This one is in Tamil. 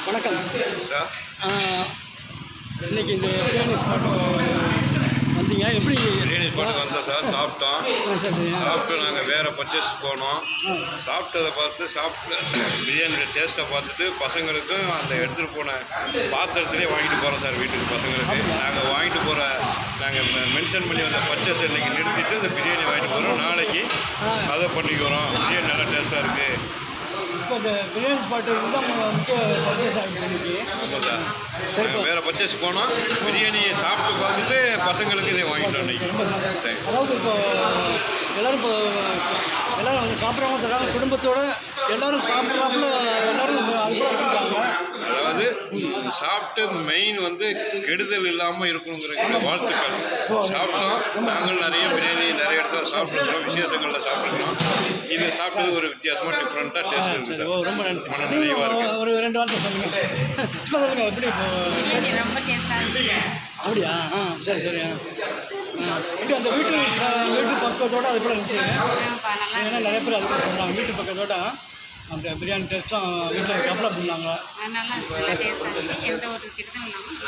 வணக்கம் சார். இன்னைக்கு இந்த பிரியாணி ஸ்பாட்டு வந்தீங்க எப்படி? பிரியாணி ஸ்பாட்டுக்கு வந்தோம் சார், சாப்பிட்டோம். சரி சரி சாப்பிட்டு நாங்கள் வேறு பர்ச்சேஸ் போனோம். சாப்பிட்டதை சாப்பிட்டு பிரியாணியோட டேஸ்ட்டை பார்த்துட்டு பசங்களுக்கும் அந்த எடுத்துகிட்டு போன பாத்திரத்துலேயே வாங்கிட்டு போகிறோம் சார் வீட்டுக்கு. பசங்களுக்கு நாங்கள் வாங்கிட்டு போகிற நாங்கள் மென்ஷன் பண்ணி வந்த பர்ச்சேஸ் இன்றைக்கி நிறுத்திட்டு இந்த பிரியாணி வாங்கிட்டு போகிறோம். நாளைக்கு அதை பண்ணிக்கிறோம். பிரியாணி நல்லா டேஸ்ட்டாக இருக்குது. இப்போ இந்த பிரியாணி ஸ்பாட்டு இதுதான் முக்கிய பர்ச்சேஸ் ஆகிடுச்சு இன்னைக்கு. ஆமாம் சார். சரி, நாங்கள் வேறு பர்ச்சேஸ் போனோம். பிரியாணியை சாப்பிட்டு பார்த்துட்டு பசங்களுக்கு இதை வாங்கிட்டோம் இன்றைக்கி. அதாவது எல்லோரும் வந்து சாப்பிட்றவங்க தராங்க, குடும்பத்தோடு எல்லோரும் சாப்பிட்றாப்புல எல்லோரும் அதுக்குள்ள இருக்காங்க. அதாவது சாப்பிட்டு மெயின் வந்து கெடுதல் இல்லாமல் இருக்கணுங்கிற வாழ்த்துக்கள். சாப்பிட்டோம். நாங்கள் நிறைய பிரியாணி நிறைய இடத்துல சாப்பிட்ருக்கோம், விசேஷங்களில் சாப்பிட்ருக்கோம். இது சாப்பிட்டது ஒரு வித்தியாசமாக டிஃப்ரெண்ட்டாக டேஸ்ட் இருக்குது சார். ரொம்ப நன்றி. மன நிறைவாக இருக்குது. ஒரு 2 வார்த்தை சொல்லுங்கள். சொல்லுங்கள் எப்படி அப்படியா? சரி சரி. எப்படி அந்த வீட்டு பக்கத்தோடு அது கூட இருந்துச்சு? ஏன்னா நிறைய பேர் அது கூட சொல்கிறாங்க, வீட்டு பக்கத்தோட அந்த பிரியாணி டேஸ்ட்டும் வீட்டில் கப்பலாக பண்ணாங்க. நல்லா இருந்துச்சு, எந்த ஒரு கிட்டத்தட்ட